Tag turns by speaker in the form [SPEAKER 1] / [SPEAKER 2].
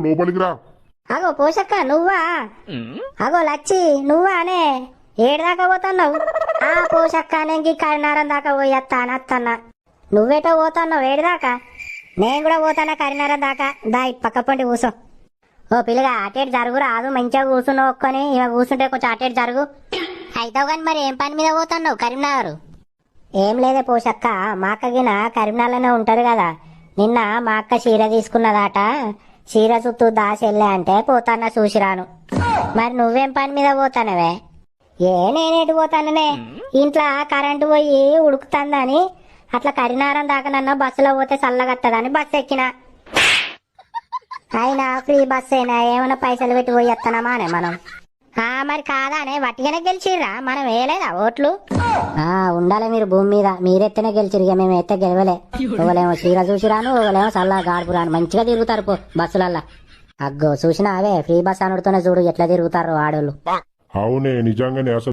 [SPEAKER 1] లోపలికి రా.
[SPEAKER 2] అగో పోషక్క నువ్వా? అగో లచ్చి నువ్వానే? ఏడుదాకా పోతున్నావు? ఆ పోషక్క నేను కరీనారం దాకా పోయేస్తానత్తన్నా. నువ్వేటో పోతున్నావు ఏడుదాకా? నేను కూడా పోతానా కరీనారం దాకా. దా ఇటు పక్క పొంటి కూసో. ఓ పిల్లగా అటేటు జరుగు రాదు, మంచిగా కూర్చున్నావు ఒక్కని. ఇక కూర్చుంటే కొంచెం అటేటు జరుగు. అయితావు కానీ మరి ఏం పని మీద పోతున్నావు కరీంనగర్? ఏం లేదే పోషక్క, మా అక్కగిన కరీంనగర్లోనే ఉంటారు కదా. నిన్న మా అక్క చీర తీసుకున్నదాట, చీర చుట్టూ దాచెళ్ళే అంటే పోతాన్నా చూసిరాను. మరి నువ్వేం పని మీద పోతానవే? నేనేటు పోతాననే, ఇంట్లో కరెంటు పోయి ఉడుకుతుందని అట్లా కరీనారం దాకా నన్న బస్సులో పోతే చల్లగత్తదని బస్సు ఎక్కిన. అయినా ఫ్రీ బస్ అయినా ఏమైనా పైసలు పెట్టి పోయి వస్తానమానే మనం? మరి కాదానే, వట్టిగానే గెలిచిర్రా, మనం వేయలేదా ఓట్లు? ఉండాలి మీరు భూమి మీద, మీరెత్తనే గెలిచిరు, ఇక మేము ఎత్తే గెలవలే. ఒకలేమో చీర చూసిరాను, ఒకలేమో చల్ల గాడుపురాను, మంచిగా తిరుగుతారు పో బస్సులల్లా. అగ్గో చూసినా అవే ఫ్రీ బస్ అనుడుతోనే చూడు ఎట్లా తిరుగుతారు ఆడోళ్ళు.
[SPEAKER 1] అవునే నిజంగానే అసలు